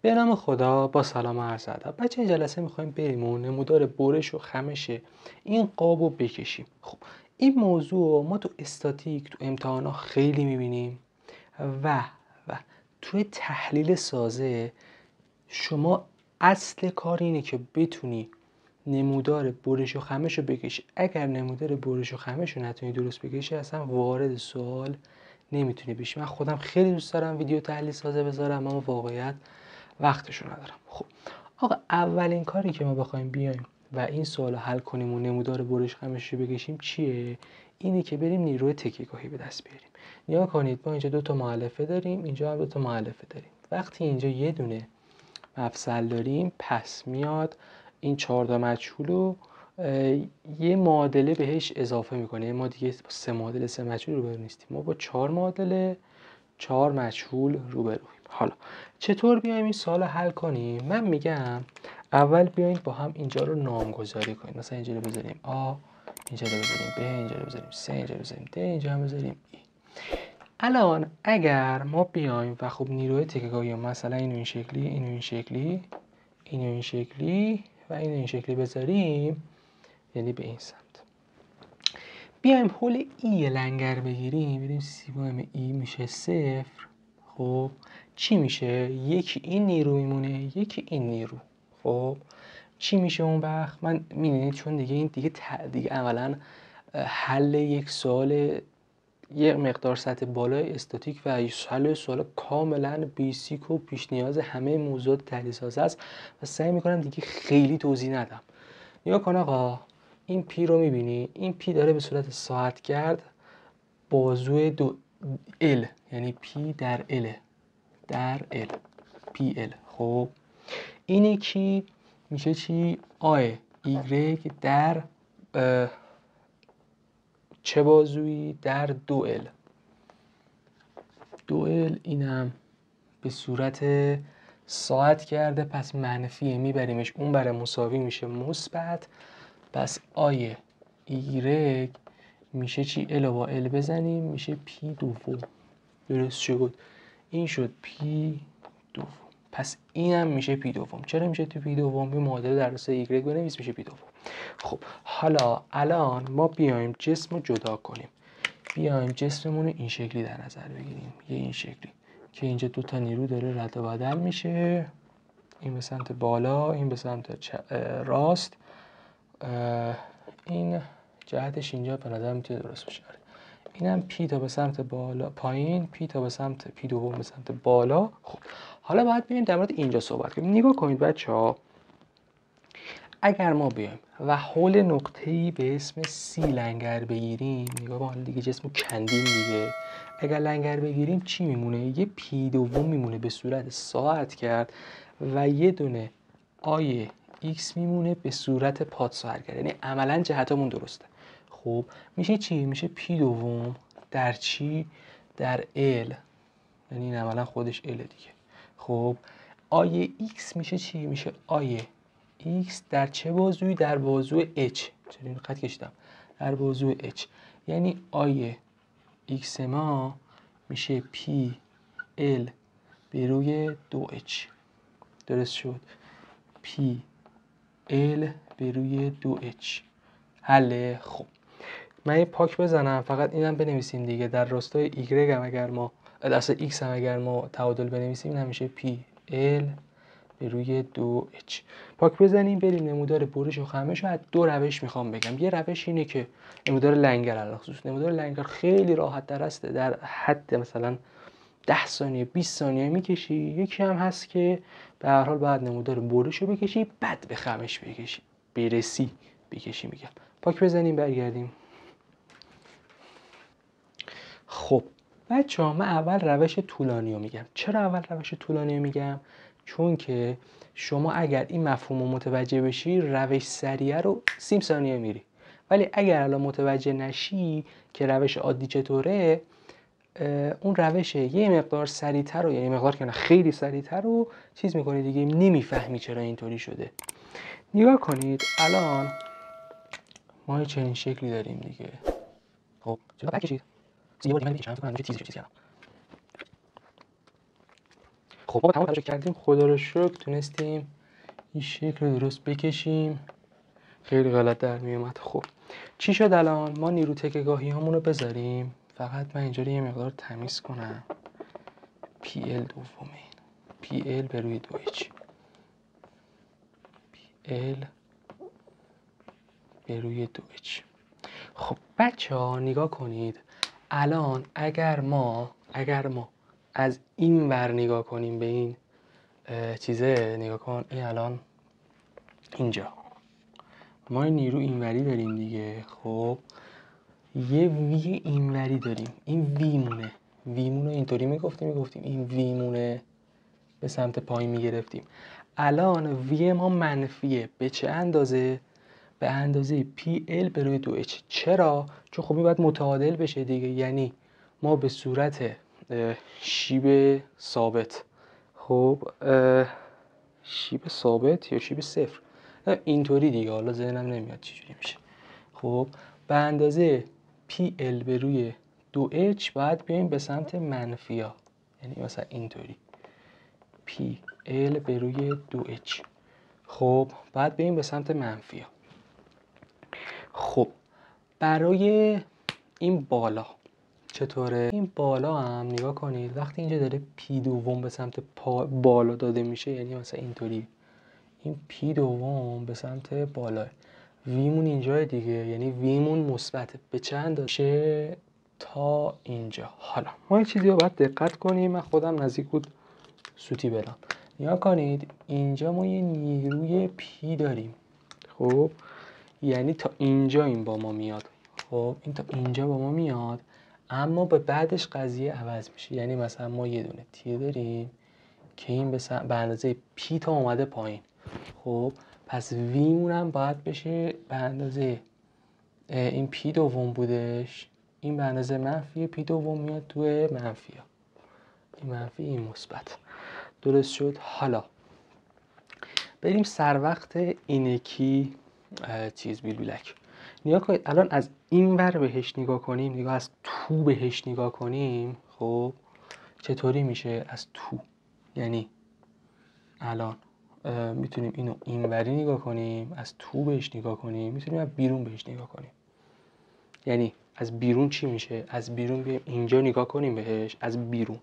به نام خدا، با سلام و عرض ادب. بچه این جلسه میخوایم بریم و نمودار برش و خمش این قاب رو بکشیم. خب این موضوع ما تو استاتیک تو امتحانا خیلی میبینیم و توی تحلیل سازه شما اصل کار اینه که بتونی نمودار برش و خمش رو بکشی. اگر نمودار برش و خمش رو نتونی درست بکشی اصلا وارد سوال نمیتونی بشی. من خودم خیلی دوست دارم ویدیو تحلیل سازه بذارم اما واقعیت وقتشو ندارم. خب آقا اولین کاری که ما بخوایم بیایم و این سوالو حل کنیم و نمودار برش خمش رو بکشیم چیه؟ اینه که بریم نیروی تکیه‌گاهی به دست بیاریم. نگاه کنید ما اینجا 2 تا مؤلفه داریم، اینجا هم 2 تا مؤلفه داریم. وقتی اینجا یه دونه مفصل داریم پس میاد این 4 تا مجهول رو یه معادله بهش اضافه میکنه. ما دیگه 3 معادله 3 مجهول روبرو نیستیم، ما با 4 معادله 4 مجهول روبرویم. حالا چطور بیایم این سوال حل کنیم؟ من میگم اول بیایم با هم اینجا رو نامگذاری کنیم. مثلا اینجا رو بذاریم آ، اینجا رو بذاریم ب، اینجا رو بذاریم س، اینجا رو بذاریم د، اینجا هم بذاریم ای. الان اگر ما بیایم و خب نیروی تکیه‌گاهی مثلا اینو این شکلی، اینو این شکلی، اینو این شکلی و اینو این شکلی بذاریم، یعنی به این سمت بیایم حول ای لنگر بگیریم، بریم سیگما ای میشه 0. خب چی میشه؟ یکی این نیرو میمونه، یکی این نیرو. خب چی میشه اون وقت؟ من میدونید چون دیگه این دیگه عملا حل یک سوال یک مقدار سطح بالای استاتیک و حل سوال کاملا بیسیک و پیش نیاز همه موضوعات تحلیل سازه است و سعی میکنم دیگه خیلی توضیح ندم. نگاه کن آقا، این پی رو میبینی؟ این پی داره به صورت ساعتگرد بازوی دو ال، یعنی پی در ال پی ال. خب اینی کی میشه چی؟ آی ایگرگ در چه بازویی؟ در دو ال. اینم به صورت ساعت کرده پس منفیه، میبریمش اون بره مساوی میشه مثبت. پس آی ایگرگ میشه چی؟ ال با ال بزنیم میشه پی دوم. درست شد؟ این شد پی دوم. پس اینم میشه پی دوم. چرا میشه تو پی دوم؟ این معادله در راستای ایگرگ بنویس میشه پی دوم. خب حالا الان ما بیایم جسم رو جدا کنیم. بیایم جسممون رو این شکلی در نظر بگیریم، یه این شکلی که اینجا 2 تا نیرو داره رد و بدل میشه، این به سمت بالا، این به سمت راست. این جهتش اینجا به نظر میتونه درست بشه. اینم پی تا به سمت بالا پایین، پی تا به سمت پی دوم به سمت بالا. خب حالا باید ببینیم در مورد اینجا صحبت کنیم. نگاه کنید بچه‌ها، اگر ما بیایم و حول نقطه‌ای به اسم سی لنگر بگیریم، نگاه با حالا دیگه جسمو کندیم دیگه، اگر لنگر بگیریم چی میمونه؟ یه پی دوم میمونه به صورت ساعت کرد و یه دونه آی ایکس میمونه به صورت پادساعت کرد، یعنی عملا جهتمون درسته. خب میشه چی؟ میشه پی دوم در چی؟ در ال، یعنی این عملا خودش ال دیگه. خب آی ایکس میشه چی؟ میشه آی ایکس در چه بازویی؟ در بازو اچ. چرا این خط کشیدم؟ در بازو اچ، یعنی آی ایکس ما میشه پی ال به روی 2h. درست شد؟ پی ال به روی 2h. حله. خب من یه پاک بزنم، فقط اینم بنویسیم دیگه. در راستای ایگرگ هم اگر ما در راستای ایکس هم اگر ما تعادل بنویسیم این هم میشه پی ال به روی 2h. پاک بزنیم بریم نمودار برش و خمش رو از 2 روش میخوام بگم. یه روش اینه که نمودار لنگر علاوه خصوص نمودار لنگر خیلی راحت تر است، در حد مثلا 10 ثانیه 20 ثانیه میکشی. یکی هم هست که به هر حال باید نمودار برش رو بکشی بعد به خمش بکشی میگم. پاک بزنیم برگردیم. خب بچه‌ها من اول روش طولانی رو میگم. چرا اول روش طولانی رو میگم؟ چون که شما اگر این مفهوم رو متوجه بشی روش سریع رو 30 ثانیه میری، ولی اگر الان متوجه نشی که روش عادی چطوره، اون روش یه مقدار سریع‌تر رو، یعنی مقدار که خیلی سریع‌تر رو چیز میکنی دیگه، نمیفهمی چرا اینطوری شده. نگاه کنید الان ما چنین شکلی داریم دیگه. خب چرا بکشید؟ یه بار دیگه من میکشم، فکر کنم تیزش چیز کردم. خب ما تمام تلاش کردیم، خدا رو شکر تونستیم این شکل رو درست بکشیم. خیلی غلط در میومد. خب چی شد الان؟ ما نیرو تکه‌گاهی هامون رو بذاریم. فقط من اینجا رو یه مقدار تمیز کنم. PL دومه، PL به روی 2H، PL به روی 2H. خب بچه ها نگاه کنید، الان اگر ما از این ور نگاه کنیم به این چیزه، نگاه کن، این الان اینجا ما نیرو اینوری داریم دیگه. خب یه وی اینوری داریم، این ویمونه اینطوری میگفتیم این ویمونه به سمت پایین میگرفتیم. الان وی ما منفیه. به چه اندازه؟ به اندازه PL به روی 2H. چرا؟ چون خب این باید متعادل بشه دیگه، یعنی ما به صورت شیب ثابت، خب شیب ثابت یا شیب صفر اینطوری دیگه، حالا ذهنم نمیاد چجوری میشه. خب به اندازه PL به روی 2H باید بیایم به سمت منفیا، یعنی مثلا اینطوری PL به روی 2H. خب باید بیایم به سمت منفیا. خب برای این بالا چطوره؟ این بالا هم نگاه کنید، وقتی اینجا داره پی دوم به سمت بالا داده میشه، یعنی مثلا اینطوری، این پی دوم به سمت بالا، ویمون اینجای دیگه، یعنی ویمون مثبته. به چند میشه؟ تا اینجا. حالا ما یه چیزی رو باید دقت کنیم، من خودم نزدیک بود سوتی برم. نگاه کنید اینجا ما یه نیروی پی داریم، خب یعنی تا اینجا این با ما میاد. خب این تا اینجا با ما میاد، اما به بعدش قضیه عوض میشه. یعنی مثلا ما یه دونه تیر داریم که این به اندازه پی تا اومده پایین. خب پس ویمون هم باید بشه به اندازه این پی دوم بودش، این به اندازه منفی پی دوم میاد توی منفی ها، این منفی این مثبت. درست شد؟ حالا بریم سر وقت اینکی چیز بیلک. نگاه کنید الان از این ور بهش نگاه کنیم، نگاه از تو بهش نگاه کنیم، خب چطوری میشه از تو؟ یعنی الان میتونیم اینو اینوری نگاه کنیم، از تو بهش نگاه کنیم، میتونیم از بیرون بهش نگاه کنیم. یعنی از بیرون چی میشه؟ از بیرون بیایم اینجا نگاه کنیم بهش، از بیرون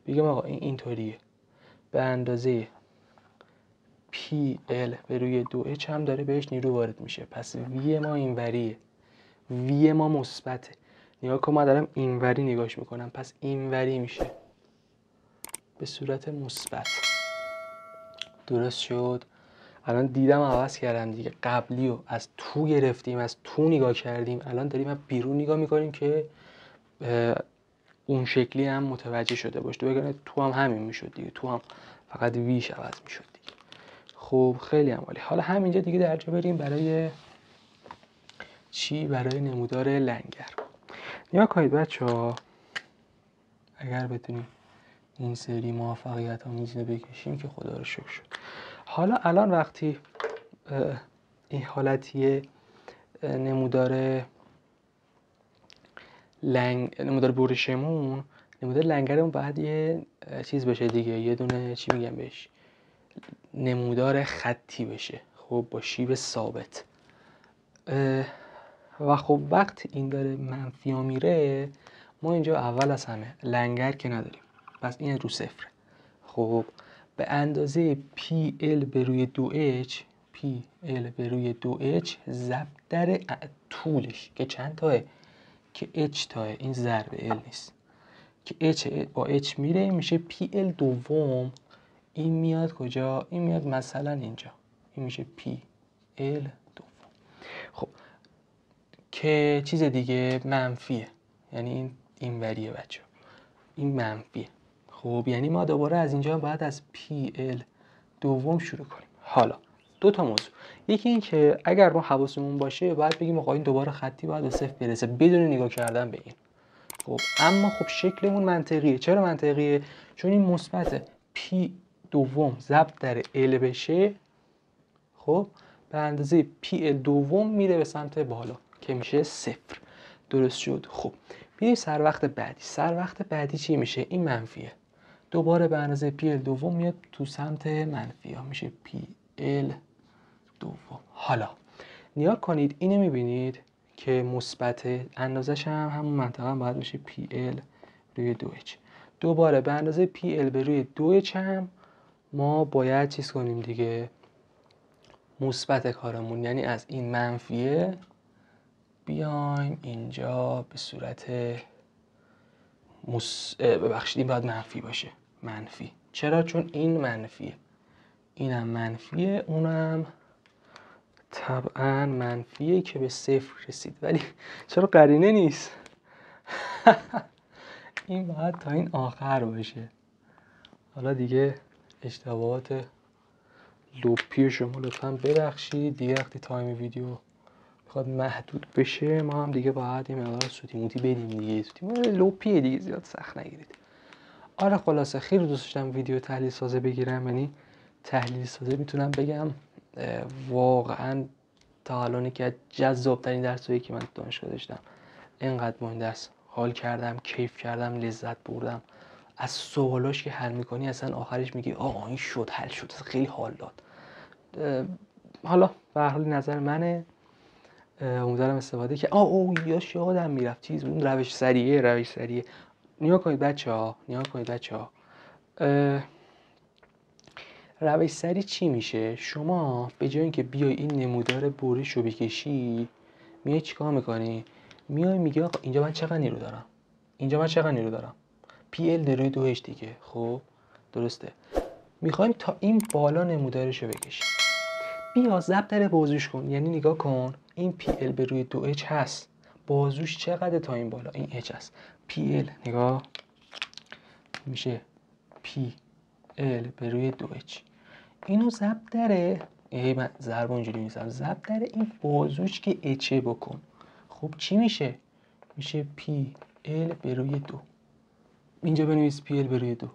بگیم آقا این اینطوریه، به اندازه PL به روی 2H هم داره بهش نیرو وارد میشه، پس وی ما اینوریه، وی ما مثبته. نگاه کن من دارم اینوری نگاش میکنم، پس اینوری میشه به صورت مثبت. درست شد؟ الان دیدم عوض کردم دیگه، قبلی رو از تو گرفتیم، از تو نگاه کردیم، الان داریم از بیرون نگاه میکنیم که اون شکلی هم متوجه شده باش. تو هم همین میشد دیگه، تو هم فقط ویش عوض میشد دیگه. خب خیلی عالی. حالا همینجا دیگه درجا بریم برای چی؟ برای نمودار لنگر. نگاه کنید بچه‌ها، اگر بتونیم این سری موفقیت آمیز رو بکشیم که خدا رو شکر شد. حالا الان وقتی این حالتیه نمودار برشمون، نمودار لنگرمون باید یه چیز بشه دیگه، یه دونه چی میگم بهش، نمودار خطی بشه، خب با شیب ثابت. و خب وقتی این داره منفی ها میره، ما اینجا اول از همه لنگر که نداریم، پس این رو صفره. خب به اندازه PL به روی 2H، PL به روی 2H ضرب در طولش که چند تاه؟ که H تاه، این ضرب L نیست، که H با H میره میشه PL دوم، این میاد کجا؟ این میاد مثلا اینجا، این میشه PL دوم. خب که چیز دیگه منفیه، یعنی این وریه بچه، این منفیه. خب یعنی ما دوباره از اینجا باید از PL دوم شروع کنیم. حالا دو تا موضوع، یکی این که اگر ما حواسمون باشه باید بگیم آقا این دوباره خطی باید به صفر برسه بدون نگاه کردن به این. خب اما خب شکلمون منطقیه. چرا منطقیه؟ چون این مثبت P دوم ضرب در L بشه، خب به اندازه PL دوم میره به سمت بالا که میشه صفر. درست شد؟ خب بیاییم سر وقت بعدی. سر وقت بعدی چی میشه؟ این منفیه، دوباره به اندازه پی ال دوم میاد تو سمت منفی ها، میشه پی ال دوم. حالا نگاه کنید اینو میبینید که مثبت، اندازش هم همون منطقه هم باید میشه پی ال روی 2H. دوباره به اندازه پی ال به روی 2H هم ما باید چیز کنیم دیگه، مثبت کارمون، یعنی از این منفیه بیایم اینجا به صورت ببخشید این باید منفی باشه، منفی. چرا؟ چون این منفیه، اینم منفیه، اونم طبعا منفیه که به صفر رسید. ولی چرا قرینه نیست؟ این باید تا این آخر باشه. حالا دیگه اشتباهات لوپی شما لطفا ببخشید دیگه. وقتی تایم ویدیو میخواد محدود بشه ما هم دیگه باید یه مقدار سوتی موتی بدیم دیگه. سوتی موتی لوپیه دیگه، زیاد سخت نگیرید. آره خلاصه خیلی دوست داشتم ویدیو تحلیل سازه بگیرم، یعنی تحلیل سازه میتونم بگم واقعا تا الان که جذاب ترین درسایی که من تو دانشگاه داشتم. اینقدر با این درس حال کردم، کیف کردم، لذت بردم. از سوالاش که حل میکنی اصلا آخرش میگی آه این شد، حل شد، خیلی حال داد. حالا به هر حال نظر منه، امیدوارم استفاده که یادم میرفت چیز اون روش سریه. نگاه کنید بچه‌ها، روش سری چی میشه؟ شما به جای اینکه بیای این نمودار برش رو بکشی، میای چیکار میکنی؟ میای میگی آقا اینجا من چقدر نیرو دارم؟ پی ال روی 2H دیگه. خب درسته، میخوایم تا این بالا نمودارش رو بکشیم. بیا ضرب بازوش کن، یعنی نگاه کن این پی ال به روی 2H هست، بازوش چقدر تا این بالا؟ این H هست. پی ال نگاه میشه پی ال به روی 2H. اینو ضرب در من ضرب اونجوری میزنم، ضرب در این بازوش که اچ بکن. خب چی میشه؟ میشه پی ال به روی 2. اینجا بنویس پی ال به روی 2.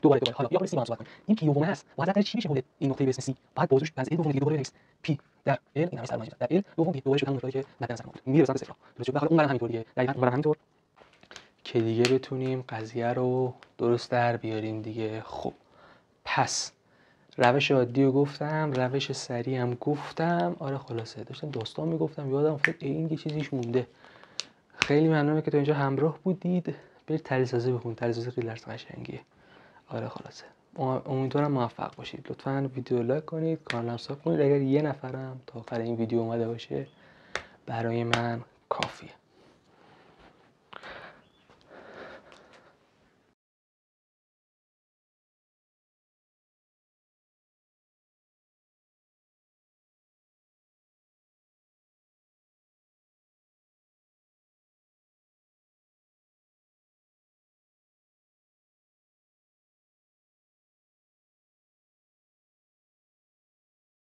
دوباره حالا یا سی صحبت کنیم. این پی دوم هست، باید ضرب چی میشه بود این نقطه به اسم سی؟ بعد بازوش از ال دوم دیگه دوباره بنویس پی در ال، این همین در ال دوم دیگه دوباره شد همون نقطه‌ای که بعد نظر بود میره به صفر. درست شد. حالا اونم همینطور دیگه، دقیقاً اونم همینطور که دیگه بتونیم قضیه رو درست در بیاریم دیگه. خب پس روش عادی رو گفتم، روش سریع هم گفتم. آره خلاصه داشتم داستان میگفتم یادم افتاد این یه چیزیش مونده. خیلی ممنونم که تا اینجا همراه بودید. برید تحلیل سازی بخونید، تحلیل سازی خیلی درس قشنگیه. آره خلاصه امیدوارم موفق باشید. لطفاً ویدیو لایک کنید، کانالم سابسکرایب کنید. اگر یه نفرم تا آخر این ویدیو اومده باشه برای من کافیه.